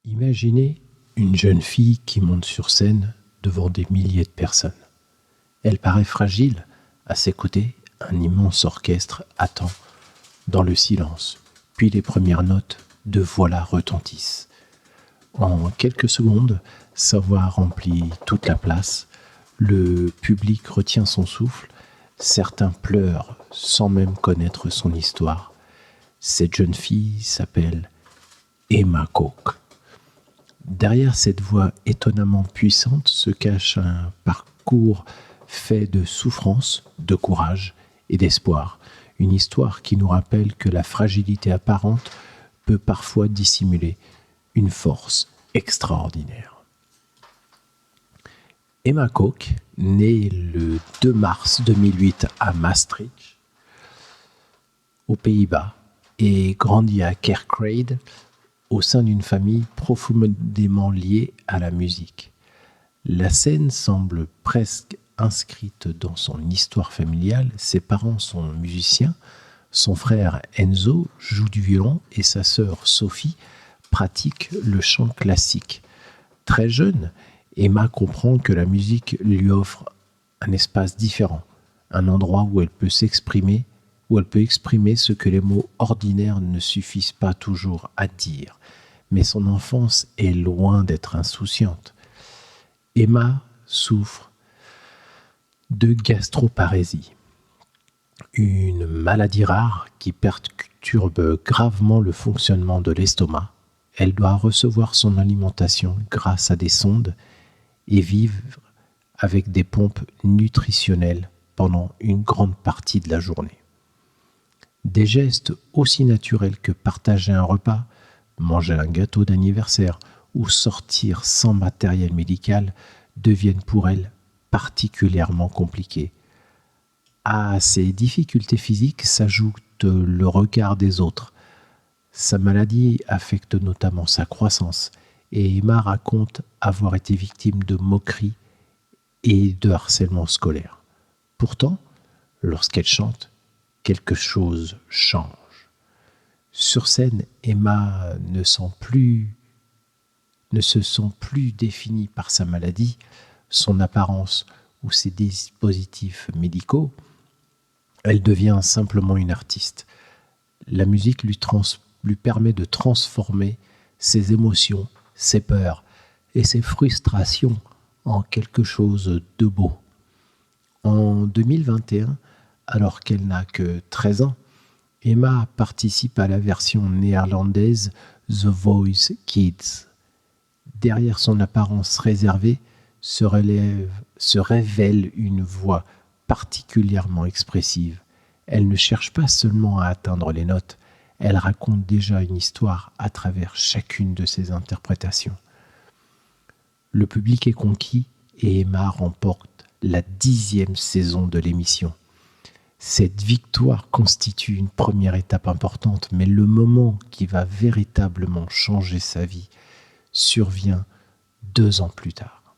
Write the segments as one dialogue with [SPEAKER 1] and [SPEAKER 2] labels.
[SPEAKER 1] Imaginez une jeune fille qui monte sur scène devant des milliers de personnes. Elle paraît fragile. À ses côtés, un immense orchestre attend dans le silence. Puis les premières notes de voilà retentissent. En quelques secondes, sa voix remplit toute la place. Le public retient son souffle. Certains pleurent sans même connaître son histoire. Cette jeune fille s'appelle Emma Coke. Derrière cette voix étonnamment puissante se cache un parcours fait de souffrance, de courage et d'espoir. Une histoire qui nous rappelle que la fragilité apparente peut parfois dissimuler une force extraordinaire. Emma Coke, née le 2 mars 2008 à Maastricht, aux Pays-Bas, et grandit à Kerkrade, au sein d'une famille profondément liée à la musique. La scène semble presque inscrite dans son histoire familiale. Ses parents sont musiciens, son frère Enzo joue du violon et sa sœur Sophie pratique le chant classique. Très jeune, Emma comprend que la musique lui offre un espace différent, un endroit où elle peut s'exprimer, où elle peut exprimer ce que les mots ordinaires ne suffisent pas toujours à dire. Mais son enfance est loin d'être insouciante. Emma souffre de gastroparésie, une maladie rare qui perturbe gravement le fonctionnement de l'estomac. Elle doit recevoir son alimentation grâce à des sondes et vivre avec des pompes nutritionnelles pendant une grande partie de la journée. Des gestes aussi naturels que partager un repas, manger un gâteau d'anniversaire ou sortir sans matériel médical deviennent pour elle particulièrement compliqués. À ces difficultés physiques s'ajoute le regard des autres. Sa maladie affecte notamment sa croissance et Emma raconte avoir été victime de moqueries et de harcèlement scolaire. Pourtant, lorsqu'elle chante, quelque chose change. Sur scène, Emma ne se sent plus définie par sa maladie, son apparence ou ses dispositifs médicaux. Elle devient simplement une artiste. La musique lui permet de transformer ses émotions, ses peurs et ses frustrations en quelque chose de beau. En 2021, alors qu'elle n'a que 13 ans, Emma participe à la version néerlandaise The Voice Kids. Derrière son apparence réservée se révèle une voix particulièrement expressive. Elle ne cherche pas seulement à atteindre les notes, elle raconte déjà une histoire à travers chacune de ses interprétations. Le public est conquis et Emma remporte la 10e saison de l'émission. Cette victoire constitue une première étape importante, mais le moment qui va véritablement changer sa vie survient 2 ans plus tard.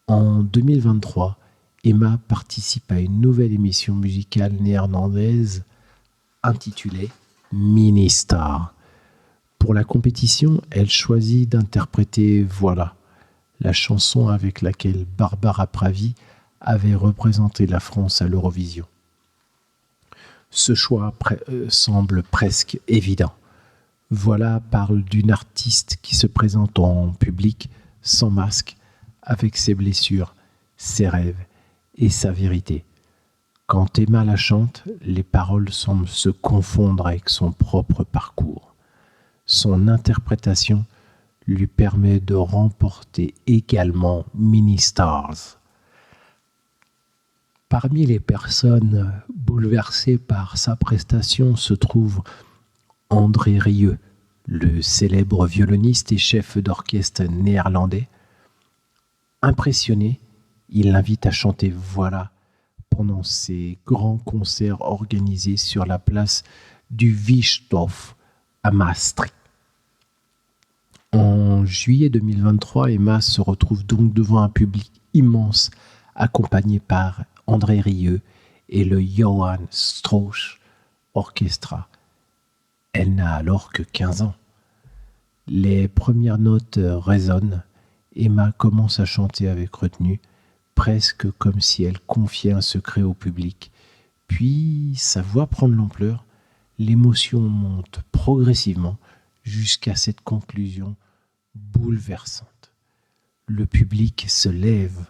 [SPEAKER 1] En 2023, Emma participe à une nouvelle émission musicale néerlandaise intitulée Mini-Star. Pour la compétition, elle choisit d'interpréter Voilà, la chanson avec laquelle Barbara Pravi avait représenté la France à l'Eurovision. Ce choix semble presque évident. Voilà parle d'une artiste qui se présente en public sans masque, avec ses blessures, ses rêves et sa vérité. Quand Emma la chante, les paroles semblent se confondre avec son propre parcours. Son interprétation lui permet de remporter également Mini-Stars. Parmi les personnes bouleversées par sa prestation se trouve André Rieu, le célèbre violoniste et chef d'orchestre néerlandais. Impressionné, il l'invite à chanter Voilà pendant ses grands concerts organisés sur la place du Wiesdorf à Maastricht. En juillet 2023, Emma se retrouve donc devant un public immense, accompagné par André Rieu et le Johann Strauss Orchestra. Elle n'a alors que 15 ans. Les premières notes résonnent. Emma commence à chanter avec retenue, presque comme si elle confiait un secret au public. Puis sa voix prend de l'ampleur, l'émotion monte progressivement jusqu'à cette conclusion bouleversante. Le public se lève.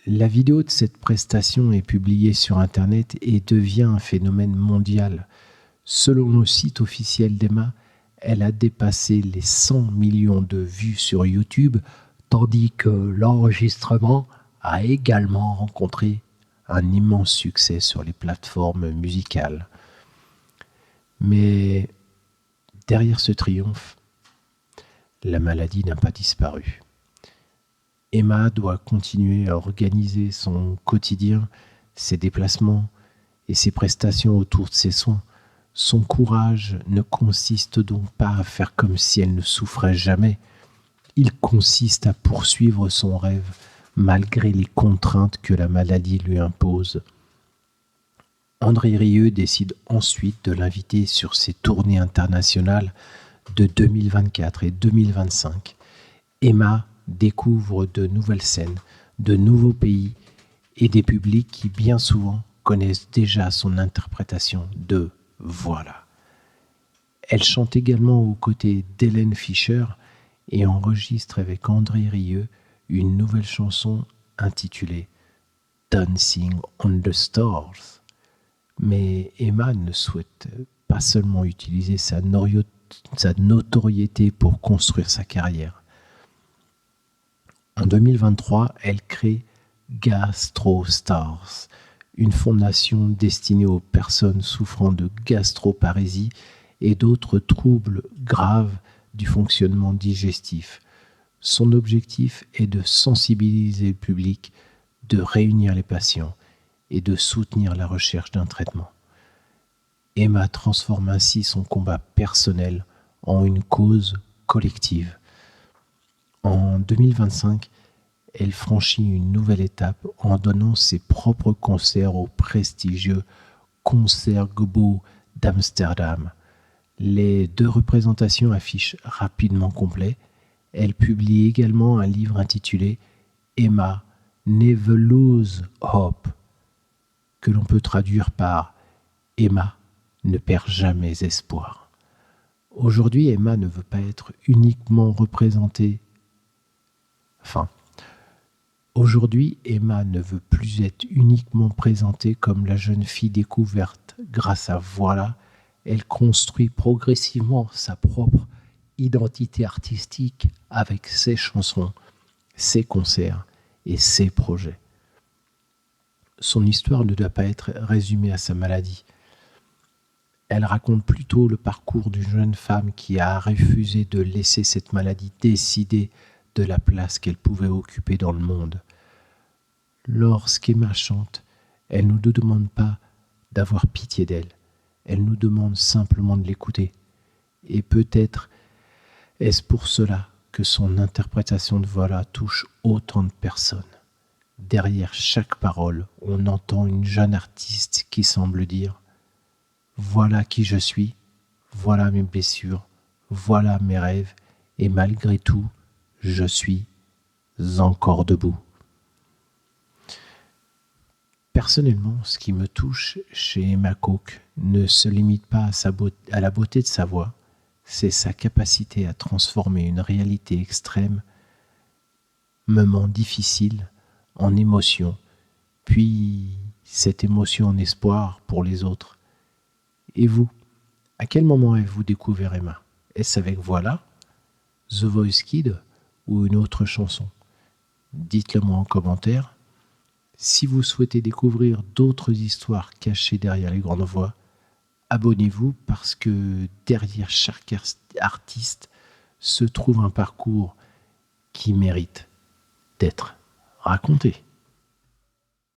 [SPEAKER 1] La vidéo de cette prestation est publiée sur Internet et devient un phénomène mondial. Selon le site officiel d'Emma, elle a dépassé les 100 millions de vues sur YouTube, tandis que l'enregistrement a également rencontré un immense succès sur les plateformes musicales. Mais derrière ce triomphe, la maladie n'a pas disparu. Emma doit continuer à organiser son quotidien, ses déplacements et ses prestations autour de ses soins. Son courage ne consiste donc pas à faire comme si elle ne souffrait jamais. Il consiste à poursuivre son rêve malgré les contraintes que la maladie lui impose. André Rieu décide ensuite de l'inviter sur ses tournées internationales de 2024 et 2025. Emma découvre de nouvelles scènes, de nouveaux pays et des publics qui bien souvent connaissent déjà son interprétation de Voilà. Elle chante également aux côtés d'Hélène Fischer et enregistre avec André Rieu une nouvelle chanson intitulée Dancing on the Stars. Mais Emma ne souhaite pas seulement utiliser sa notoriété pour construire sa carrière. En 2023, elle crée Gastro Stars, une fondation destinée aux personnes souffrant de gastroparésie et d'autres troubles graves du fonctionnement digestif. Son objectif est de sensibiliser le public, de réunir les patients et de soutenir la recherche d'un traitement. Emma transforme ainsi son combat personnel en une cause collective. En 2025, elle franchit une nouvelle étape en donnant ses propres concerts au prestigieux Concertgebouw d'Amsterdam. Les 2 représentations affichent rapidement complet. Elle publie également un livre intitulé Emma Never Lose Hope, que l'on peut traduire par Emma ne perd jamais espoir. Aujourd'hui, Emma ne veut pas être uniquement représentée. Aujourd'hui, Emma ne veut plus être uniquement présentée comme la jeune fille découverte grâce à Voilà. Elle construit progressivement sa propre identité artistique avec ses chansons, ses concerts et ses projets. Son histoire ne doit pas être résumée à sa maladie. Elle raconte plutôt le parcours d'une jeune femme qui a refusé de laisser cette maladie décider de la place qu'elle pouvait occuper dans le monde. Lorsqu'Emma chante, elle ne nous demande pas d'avoir pitié d'elle, elle nous demande simplement de l'écouter. Et peut-être est-ce pour cela que son interprétation de Voilà touche autant de personnes. Derrière chaque parole, on entend une jeune artiste qui semble dire « Voilà qui je suis, voilà mes blessures, voilà mes rêves, et malgré tout, je suis encore debout. » Personnellement, ce qui me touche chez Emma Cook ne se limite pas à la beauté de sa voix, c'est sa capacité à transformer une réalité extrême, moment difficile, en émotion, puis cette émotion en espoir pour les autres. Et vous, à quel moment avez-vous découvert Emma ? Est-ce avec Voilà, The Voice Kids ou une autre chanson ? Dites-le moi en commentaire. Si vous souhaitez découvrir d'autres histoires cachées derrière les grandes voix, abonnez-vous parce que derrière chaque artiste se trouve un parcours qui mérite d'être raconté.